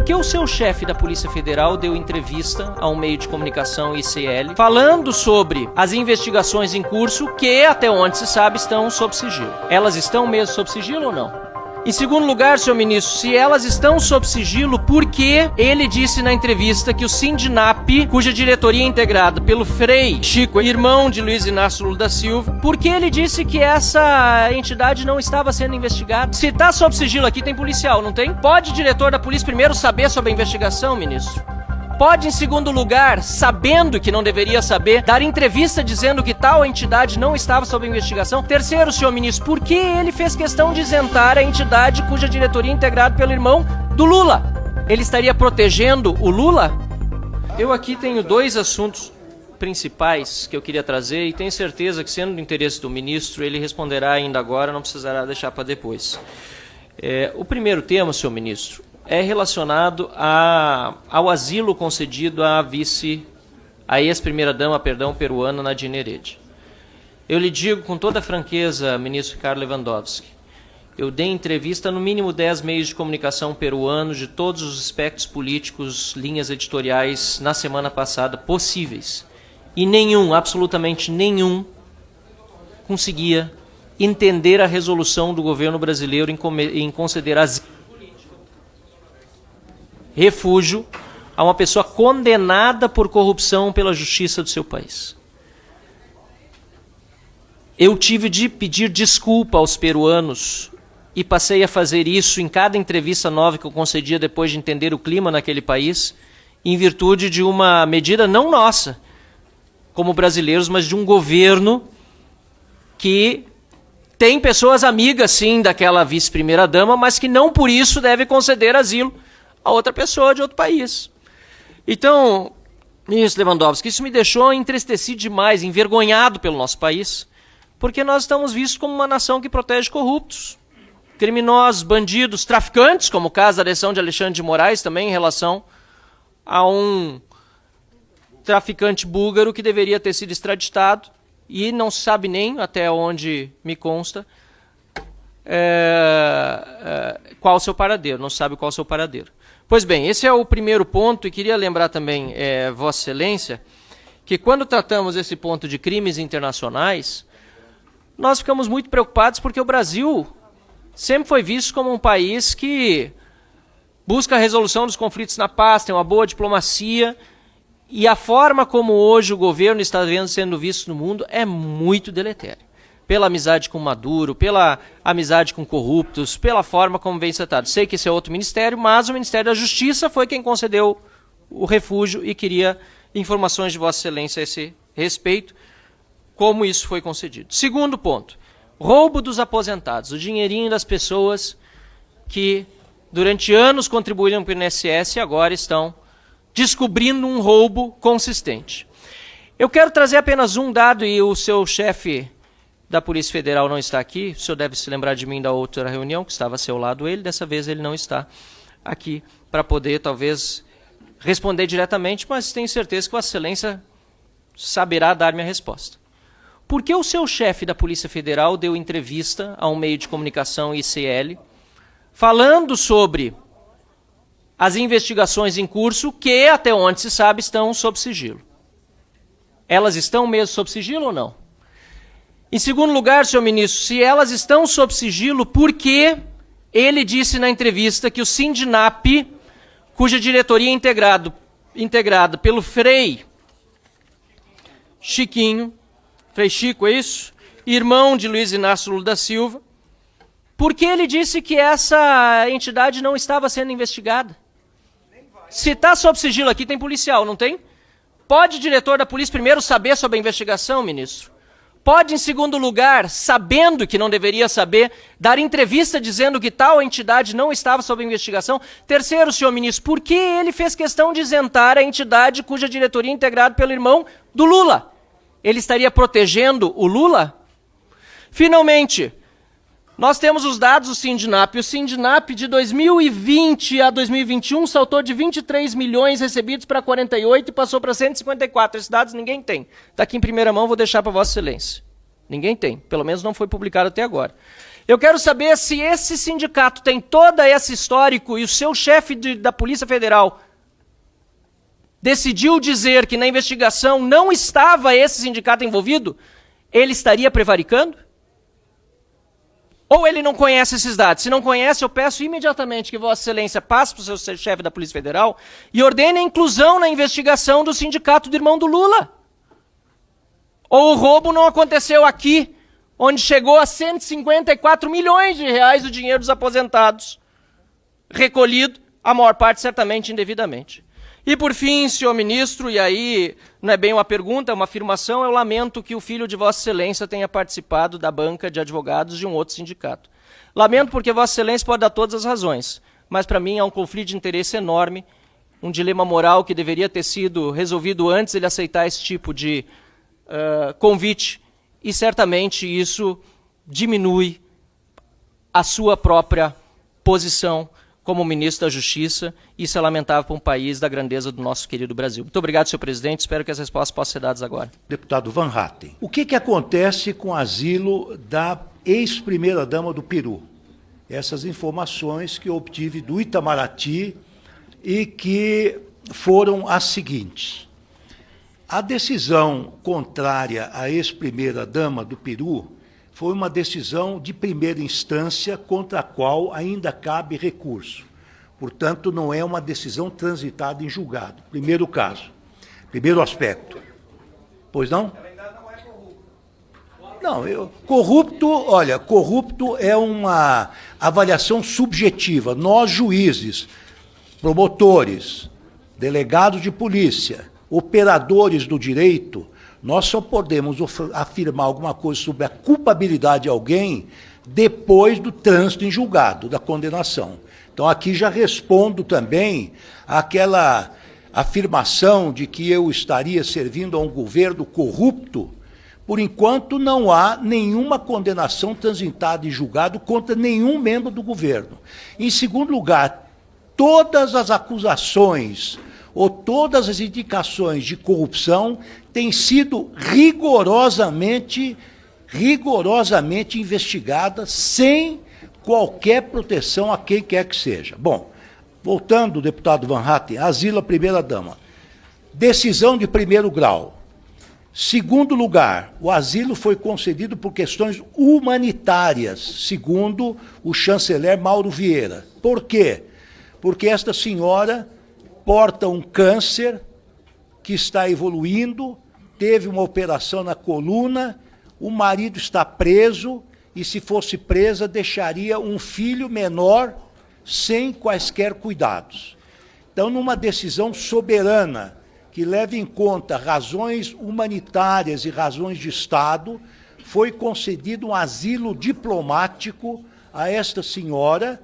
que o seu chefe da Polícia Federal deu entrevista a um meio de comunicação ICL falando sobre as investigações em curso que, até onde se sabe, estão sob sigilo? Elas estão mesmo sob sigilo ou não? Em segundo lugar, senhor ministro, se elas estão sob sigilo, por que ele disse na entrevista que o Sindinap, cuja diretoria é integrada pelo Frei Chico, irmão de Luiz Inácio Lula da Silva, por que ele disse que essa entidade não estava sendo investigada? Se está sob sigilo aqui, tem policial, não tem? Pode o diretor da polícia primeiro saber sobre a investigação, ministro? Pode, em segundo lugar, sabendo que não deveria saber, dar entrevista dizendo que tal entidade não estava sob investigação? Terceiro, senhor ministro, por que ele fez questão de isentar a entidade cuja diretoria é integrada pelo irmão do Lula? Ele estaria protegendo o Lula? Eu aqui tenho dois assuntos principais que eu queria trazer e tenho certeza que, sendo do interesse do ministro, ele responderá ainda agora, não precisará deixar para depois. O primeiro tema, senhor ministro, é relacionado ao asilo concedido à ex-primeira-dama, peruana, Nadine Heredia. Eu lhe digo com toda franqueza, ministro Ricardo Lewandowski, eu dei entrevista a no mínimo 10 meios de comunicação peruanos de todos os espectros políticos, linhas editoriais, na semana passada, possíveis. E nenhum, absolutamente nenhum, conseguia entender a resolução do governo brasileiro em conceder asilo, refúgio a uma pessoa condenada por corrupção pela justiça do seu país. Eu tive de pedir desculpa aos peruanos e passei a fazer isso em cada entrevista nova que eu concedia depois de entender o clima naquele país, em virtude de uma medida não nossa, como brasileiros, mas de um governo que tem pessoas amigas, sim, daquela vice-primeira-dama, mas que não por isso deve conceder asilo a outra pessoa de outro país. Então, ministro Lewandowski, isso me deixou entristecido demais, envergonhado pelo nosso país, porque nós estamos vistos como uma nação que protege corruptos, criminosos, bandidos, traficantes, como o caso da eleição de Alexandre de Moraes, também em relação a um traficante búlgaro que deveria ter sido extraditado e não se sabe nem, até onde me consta, qual o seu paradeiro, não se sabe qual o seu paradeiro. Pois bem, esse é o primeiro ponto, e queria lembrar também, Vossa Excelência, que quando tratamos esse ponto de crimes internacionais, nós ficamos muito preocupados porque o Brasil sempre foi visto como um país que busca a resolução dos conflitos na paz, tem uma boa diplomacia, e a forma como hoje o governo está sendo visto no mundo é muito deletéria. Pela amizade com Maduro, pela amizade com corruptos, pela forma como vem tratado. Sei que esse é outro ministério, mas o Ministério da Justiça foi quem concedeu o refúgio e queria informações de Vossa Excelência a esse respeito, como isso foi concedido. Segundo ponto, roubo dos aposentados, o dinheirinho das pessoas que durante anos contribuíram para o INSS e agora estão descobrindo um roubo consistente. Eu quero trazer apenas um dado, e o seu chefe da Polícia Federal não está aqui, o senhor deve se lembrar de mim da outra reunião, que estava a seu lado ele, dessa vez ele não está aqui para poder, talvez, responder diretamente, mas tenho certeza que Vossa Excelência saberá dar-me a resposta. Por que o seu chefe da Polícia Federal deu entrevista a um meio de comunicação ICL, falando sobre as investigações em curso que, até onde se sabe, estão sob sigilo? Elas estão mesmo sob sigilo ou não? Em segundo lugar, senhor ministro, se elas estão sob sigilo, por que ele disse na entrevista que o Sindinap, cuja diretoria é integrada pelo Frei Chiquinho, Frei Chico, é isso? Irmão de Luiz Inácio Lula da Silva, por que ele disse que essa entidade não estava sendo investigada? Se está sob sigilo aqui, tem policial, não tem? Pode o diretor da polícia primeiro saber sobre a investigação, ministro? Pode, em segundo lugar, sabendo que não deveria saber, dar entrevista dizendo que tal entidade não estava sob investigação? Terceiro, senhor ministro, por que ele fez questão de isentar a entidade cuja diretoria é integrada pelo irmão do Lula? Ele estaria protegendo o Lula? Finalmente, nós temos os dados do Sindinap. O Sindinap de 2020 a 2021 saltou de 23 milhões recebidos para 48 e passou para 154. Esses dados ninguém tem. Está aqui em primeira mão, vou deixar para Vossa Excelência. Ninguém tem. Pelo menos não foi publicado até agora. Eu quero saber se esse sindicato tem todo esse histórico e o seu chefe da Polícia Federal decidiu dizer que na investigação não estava esse sindicato envolvido, ele estaria prevaricando? Ou ele não conhece esses dados? Se não conhece, eu peço imediatamente que Vossa Excelência passe para o seu chefe da Polícia Federal e ordene a inclusão na investigação do sindicato do irmão do Lula. Ou o roubo não aconteceu aqui, onde chegou a 154 milhões de reais o dinheiro dos aposentados, recolhido, a maior parte certamente indevidamente. E por fim, senhor ministro, e aí não é bem uma pergunta, é uma afirmação, eu lamento que o filho de Vossa Excelência tenha participado da banca de advogados de um outro sindicato. Lamento porque Vossa Excelência pode dar todas as razões, mas para mim há um conflito de interesse enorme, um dilema moral que deveria ter sido resolvido antes ele aceitar esse tipo de convite, e certamente isso diminui a sua própria posição como ministro da Justiça, e isso é lamentável para um país da grandeza do nosso querido Brasil. Muito obrigado, senhor presidente, espero que as respostas possam ser dadas agora. Deputado Van Hatten, o que acontece com o asilo da ex-primeira-dama do Peru? Essas informações que eu obtive do Itamaraty e que foram as seguintes. A decisão contrária à ex-primeira-dama do Peru foi uma decisão de primeira instância contra a qual ainda cabe recurso. Portanto, não é uma decisão transitada em julgado. Primeiro caso. Primeiro aspecto. Pois não? Ela ainda não é corrupta. Não, corrupto é uma avaliação subjetiva. Nós, juízes, promotores, delegados de polícia, operadores do direito, nós só podemos afirmar alguma coisa sobre a culpabilidade de alguém depois do trânsito em julgado, da condenação. Então, aqui já respondo também àquela afirmação de que eu estaria servindo a um governo corrupto. Por enquanto, não há nenhuma condenação transitada em julgado contra nenhum membro do governo. Em segundo lugar, todas as acusações ou todas as indicações de corrupção têm sido rigorosamente investigadas sem qualquer proteção a quem quer que seja. Bom, voltando, deputado Van Hatten, asilo à primeira-dama. Decisão de primeiro grau. Segundo lugar, o asilo foi concedido por questões humanitárias, segundo o chanceler Mauro Vieira. Por quê? Porque esta senhora porta um câncer que está evoluindo, teve uma operação na coluna, o marido está preso e, se fosse presa, deixaria um filho menor sem quaisquer cuidados. Então, numa decisão soberana, que leva em conta razões humanitárias e razões de Estado, foi concedido um asilo diplomático a esta senhora,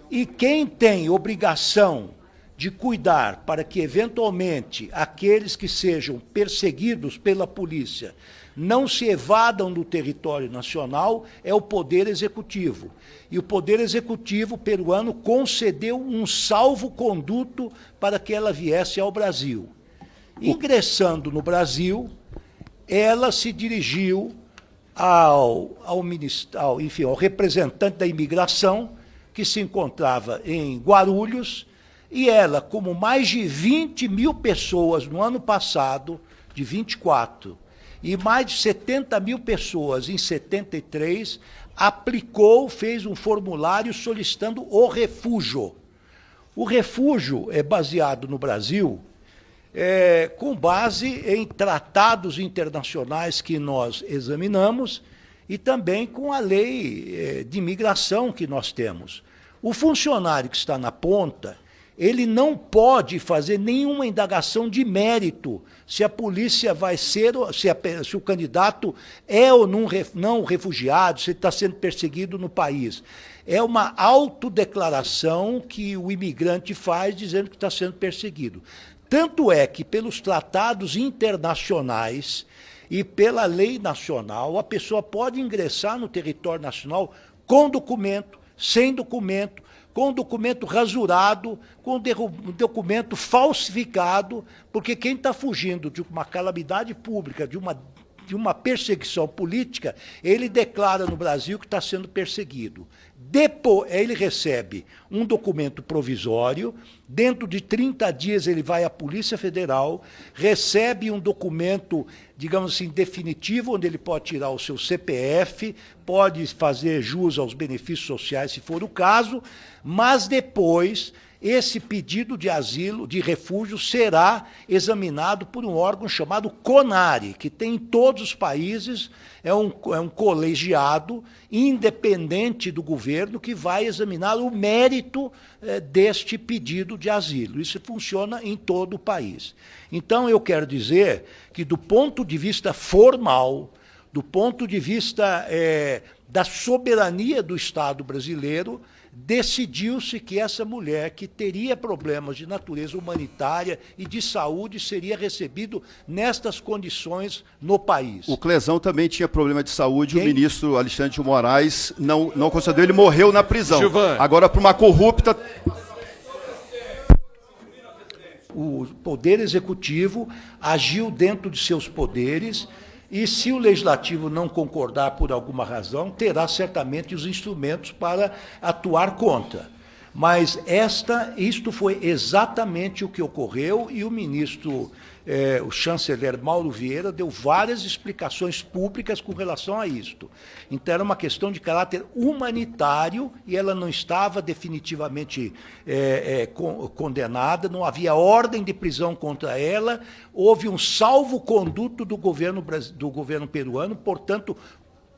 e quem tem obrigação de cuidar para que, eventualmente, aqueles que sejam perseguidos pela polícia não se evadam do território nacional é o Poder Executivo. E o Poder Executivo peruano concedeu um salvo-conduto para que ela viesse ao Brasil. Ingressando no Brasil, ela se dirigiu ao representante da imigração, que se encontrava em Guarulhos, e ela, como mais de 20 mil pessoas no ano passado, de 24, e mais de 70 mil pessoas em 73, fez um formulário solicitando o refúgio. O refúgio é baseado no Brasil com base em tratados internacionais que nós examinamos e também com a lei de imigração que nós temos. O funcionário que está na ponta, ele não pode fazer nenhuma indagação de mérito se a polícia vai ser, se o candidato é ou não refugiado, se ele está sendo perseguido no país. É uma autodeclaração que o imigrante faz dizendo que está sendo perseguido. Tanto é que, pelos tratados internacionais e pela lei nacional, a pessoa pode ingressar no território nacional com documento, sem documento, com documento rasurado, com documento falsificado, porque quem está fugindo de uma calamidade pública, de uma de uma perseguição política, ele declara no Brasil que está sendo perseguido. Depois, ele recebe um documento provisório, dentro de 30 dias ele vai à Polícia Federal, recebe um documento, digamos assim, definitivo, onde ele pode tirar o seu CPF, pode fazer jus aos benefícios sociais, se for o caso, mas depois esse pedido de asilo, de refúgio, será examinado por um órgão chamado CONARE, que tem em todos os países, é um colegiado independente do governo que vai examinar o mérito deste pedido de asilo. Isso funciona em todo o país. Então, eu quero dizer que, do ponto de vista formal, do ponto de vista da soberania do Estado brasileiro, decidiu-se que essa mulher, que teria problemas de natureza humanitária e de saúde, seria recebido nestas condições no país. O Clesão também tinha problema de saúde, o ministro Alexandre de Moraes não concedeu, ele morreu na prisão. Gilvan. Agora, para uma corrupta... O Poder Executivo agiu dentro de seus poderes e, se o Legislativo não concordar por alguma razão, terá certamente os instrumentos para atuar contra. Mas isto foi exatamente o que ocorreu e o ministro, o chanceler Mauro Vieira, deu várias explicações públicas com relação a isto. Então, era uma questão de caráter humanitário e ela não estava definitivamente condenada, não havia ordem de prisão contra ela, houve um salvo-conduto do governo peruano, portanto,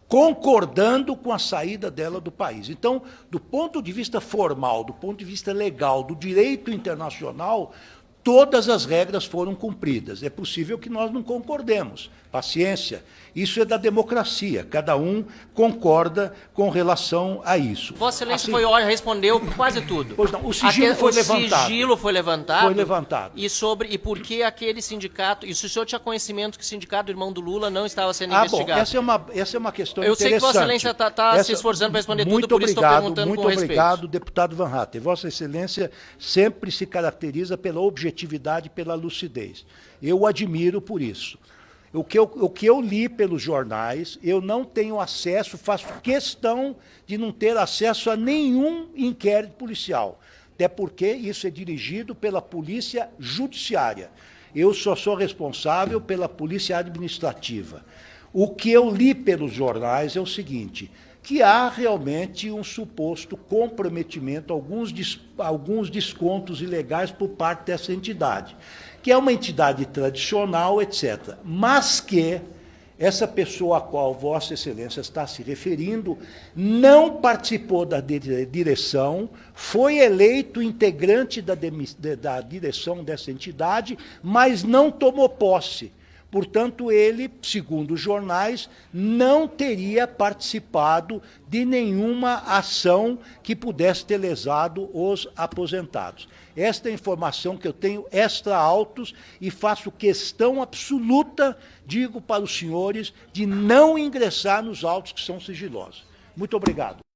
concordando com a saída dela do país. Então, do ponto de vista formal, do ponto de vista legal, do direito internacional, todas as regras foram cumpridas. É possível que nós não concordemos. Paciência. Isso é da democracia. Cada um concorda com relação a isso. Vossa Excelência respondeu quase tudo. Pois não, o sigilo foi levantado. O sigilo foi levantado. Foi levantado. E por que aquele sindicato... E se o senhor tinha conhecimento que o sindicato do irmão do Lula não estava sendo investigado? Bom, essa é uma questão Eu interessante. sei que Vossa Excelência está se esforçando para responder tudo, por isso estou perguntando com respeito. Muito obrigado, deputado Van Hatten. Vossa Excelência sempre se caracteriza pela objetividade e pela lucidez. Eu o admiro por isso. O que eu li pelos jornais, eu não tenho acesso, faço questão de não ter acesso a nenhum inquérito policial, até porque isso é dirigido pela Polícia Judiciária. Eu só sou responsável pela Polícia Administrativa. O que eu li pelos jornais é o seguinte, que há realmente um suposto comprometimento, alguns descontos ilegais por parte dessa entidade, que é uma entidade tradicional, etc. Mas que essa pessoa a qual Vossa Excelência está se referindo não participou da direção, foi eleito integrante da direção dessa entidade, mas não tomou posse. Portanto, ele, segundo os jornais, não teria participado de nenhuma ação que pudesse ter lesado os aposentados. Esta é a informação que eu tenho extra autos e faço questão absoluta, digo para os senhores, de não ingressar nos autos que são sigilosos. Muito obrigado.